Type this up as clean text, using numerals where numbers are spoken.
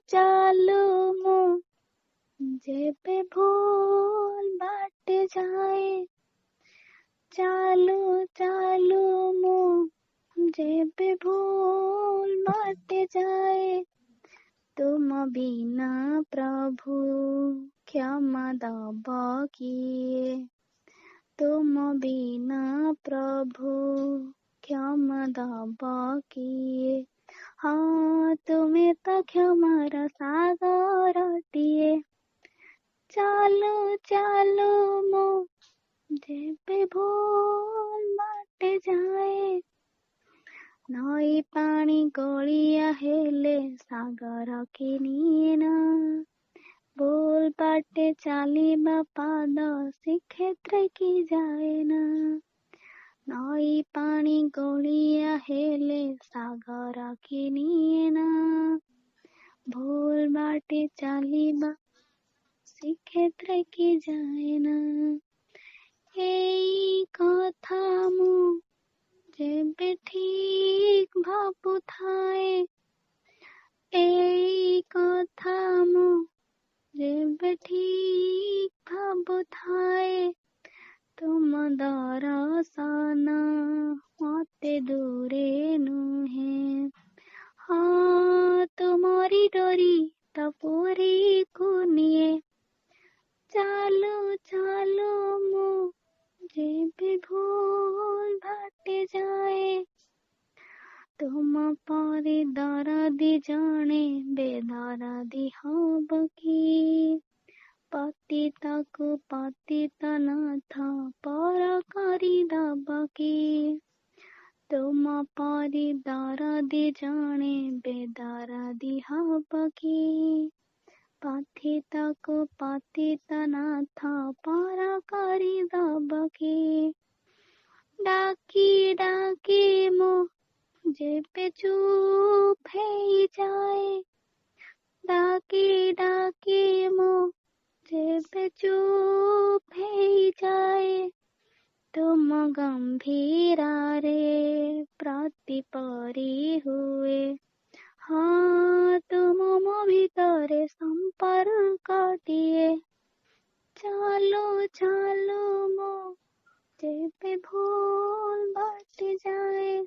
ଚାଲୁ ମୁଁ ଯେବେ ଭୁଲ ବାଟେ ଯାଏ, ଚାଲୁ ଚାଲୁ ମୁଁ ଯେବେ ଭୁଲ ବାଟେ ଯାଏ, ତୁମ ବିନା ପ୍ରଭୁ କ୍ଷମା ଦବ କିଏ? ତୁମ ବିନା ପ୍ରଭୁ କ୍ଷମା ଦବ କିଏ? ହଁ ତୁମେ ତ କ୍ଷମାର ସାଗରଟିଏ। ଚାଲୁ ଚାଲୁ ମୁଁ ଯେବେ ଭୁଲ ବାଟେ ଯାଏ, ନଈ ପାଣି ଗୋଳିଆ ହେଲେ ସାଗର କିନିଏ ନା। ଭୁଲ ବାଟେ ଚାଲିବା ପାଦ ଶ୍ରୀକ୍ଷେତ୍ର କି ଯାଏ ନା। ନଈ ପାଣି ଗୋଳିଆ ହେଲେ ସାଗର କିନିଏ ନା। ଭୁଲ ବାଟେ ଚାଲିବା ଶ୍ରୀକ୍ଷେତ୍ର କି ଯାଏ ନା। ଏଇ କଥା ମୁଁ ଯେବେ ଠିକ ଭାବୁଥାଏ, ଏଇ କଥା ମୁଁ ଯେବେ ଠିକ ଭାବୁଥାଏ, ତୁମ ଦର୍ଶନ ମତେ ଦୂରେ ନୁହେଁ। ହଁ ତୁମରି ଡୋରି ତ ପୁରୀକୁ ନିଏ। ଚାଲୁ ଚାଲୁ ମୁଁ ଯେବେ ଭୁଲ ବାଟେ ଯାଏ, ତୁମ ପରି ଦରଦି ଜଣେ ବେଦରଦି ହବ କି? ପତିତକୁ ପତିତ ନାଥ ପର କରିଦବ କି? ତୁମ ପରି ଦରଦି ଜଣେ ବେଦରଦି ହବ କି? ପତିତକୁ ପତିତ ନାଥ ପର କରିଦବ କି? ଡାକି ଡାକି ମୁଁ ଯେବେ ଚୁପ ହେଇଯାଏ, ଡାକି ଡାକି ମୁଁ ଯେବେ ଚୁପ ହେଇଯାଏ, ତୁମ ଗମ୍ଭୀରାରେ ପ୍ରତି ପରି ହୁଏ। ହଁ ତୁମ ମୋ ଭିତରେ ସମ୍ପର୍କଟିଏ। ଚାଲୁ ଚାଲୁ ମୁଁ ଯେବେ ଭୁଲ ବାଟେ ଯାଏ,